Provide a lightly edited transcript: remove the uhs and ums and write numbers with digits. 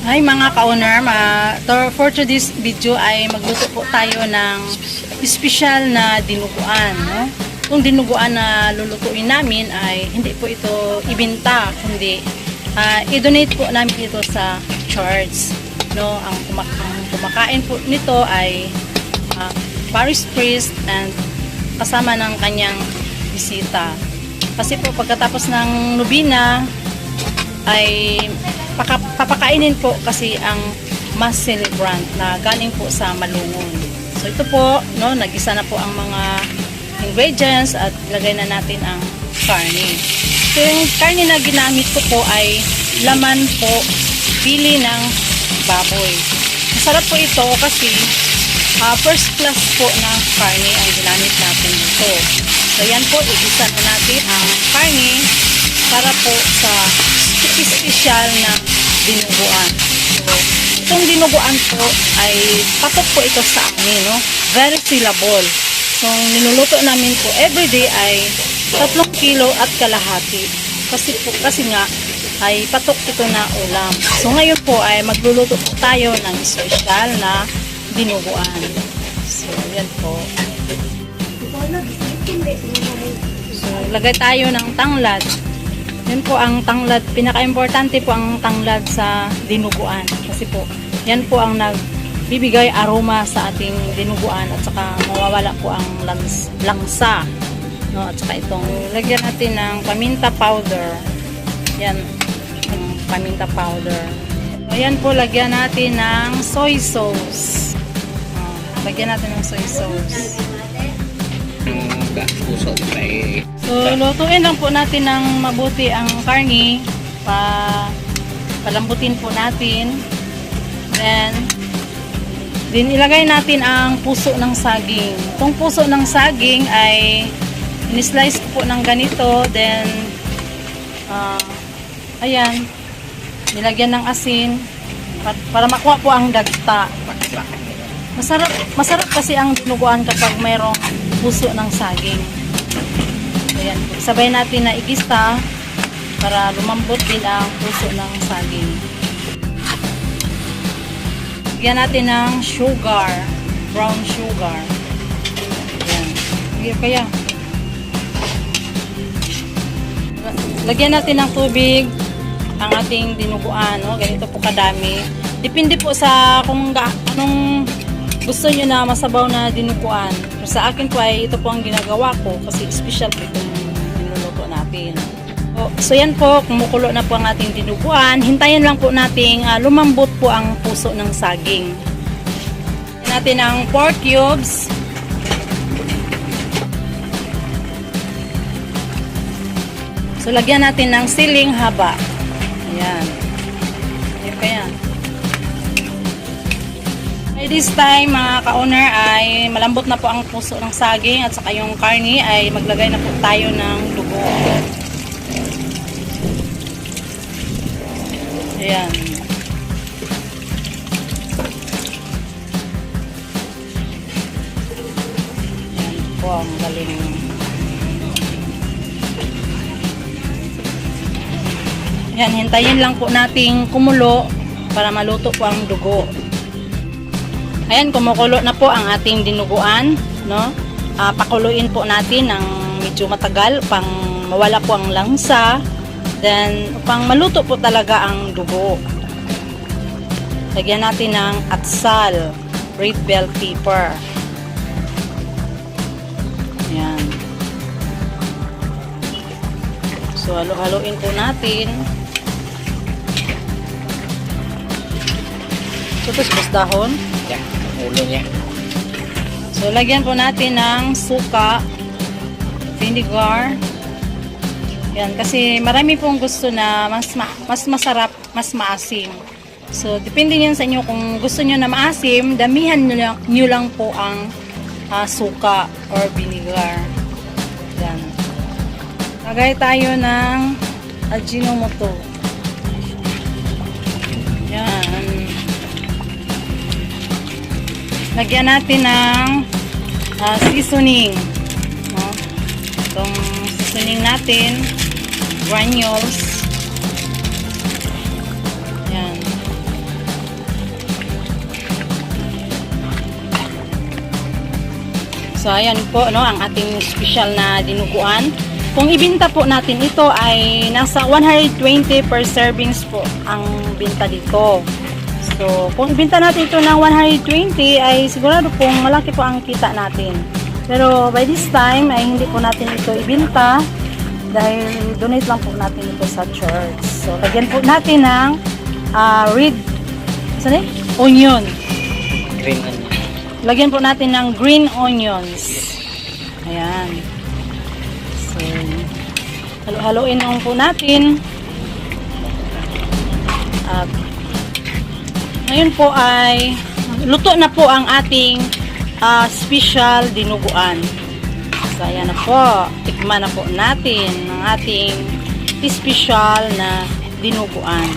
Hi mga ka-owner, for today's video ay magluto po tayo ng special na dinuguan. No? Itong dinuguan na lulutuin namin ay hindi po ito ibenta, kundi i-donate po namin ito sa church. No? Ang kumakain po nito ay parish priest and kasama ng kanyang bisita. Kasi po pagkatapos ng nobina ay papakainin po kasi ang mass celebrant na galing po sa Malungon. So ito po, no, nagisa na po ang mga ingredients at ilagay na natin ang karne. So yung karne na ginamit ko po ay laman po, pili ng baboy. Masarap po ito kasi first class po na karne ang ginamit natin dito. So yan po, igisa na natin ang karne para po sa special na dinuguan. So, itong dinuguan po ay patok po ito sa amin, no? Very fillable. So, ninuluto namin po everyday ay 3 kilo at kalahati. Kasi nga ay patok ito na ulam. So, ngayon po ay magluluto po tayo ng special na dinuguan. So, yan po. So, lagay tayo ng tanglad. Yan po ang tanglad, pinaka-importante po ang tanglad sa dinuguan. Kasi po, yan po ang nagbibigay aroma sa ating dinuguan at saka mawawala po ang langsa. No? At saka itong, lagyan natin ng paminta powder. Yan, yung paminta powder. Ayan po, lagyan natin ng soy sauce. Lagyan natin ng soy sauce. So, lutuin lang po natin ng mabuti ang karne. Palambutin po natin. Then ilagay natin ang puso ng saging. Itong puso ng saging ay in-slice po ng ganito. Then, ayan, nilagyan ng asin para makuha po ang dagta. Masarap kasi ang dinuguan kapag mayroong puso ng saging. Ayan, sabay natin na igista para lumambot din ang puso ng saging. Lagyan natin ng sugar, brown sugar. Ayan. Kaya lagyan natin ng tubig ang ating dinuguan, no? Ganito po kadami. Depende po sa kung anong gusto nyo na masabaw na dinuguan. Sa akin po ay ito po ang ginagawa ko kasi special po itong niluluto natin. So yan po, kumukulo na po ang ating dinuguan. Hintayin lang po nating lumambot po ang puso ng saging. Hintayin natin ang pork cubes. So lagyan natin ng siling haba. Ayan. Ayan pa yan. This time mga ka-owner ay malambot na po ang puso ng saging at saka yung karne ay maglagay na po tayo ng dugo. Ayan. Ayan po ang galing. Ayan, hintayin lang po nating kumulo para maluto po ang dugo. Ayan, kumukulo na po ang ating dinuguan, no? Pakuluin po natin ng medyo matagal pang mawala po ang langsa. Then, upang maluto po talaga ang dugo. Lagyan natin ng atsal, red bell pepper. Ayan. So, halo-haloin po natin. So, tapos dahon. Ulo niya. So, lagyan po natin ng suka, vinegar. Yan, kasi marami pong gusto na mas masarap, mas maasim. So, depende yan sa inyo kung gusto nyo na maasim, damihan nyo lang po ang suka or vinegar. Yan. Lagay tayo ng Ajinomoto. Yan. Lagyan natin ng seasoning. No? Itong seasoning natin, granules. Yan. So, ayan po, no, ang ating special na dinuguan. Kung ibinta po natin ito ay nasa 120 per servings po ang binta dito. So, kung ibinta natin ito ng 120 ay sigurado pong malaki po ang kita natin. Pero by this time ay hindi po natin ito ibinta dahil donate lang po natin ito sa church. So, lagyan po natin ng red onion. Green onion. Lagyan po natin ng green onions. Ayan. So, halo-haloin lang po natin. At ngayon po ay luto na po ang ating special dinuguan. So, ayan na po. Tikman na po natin ang ating special na dinuguan.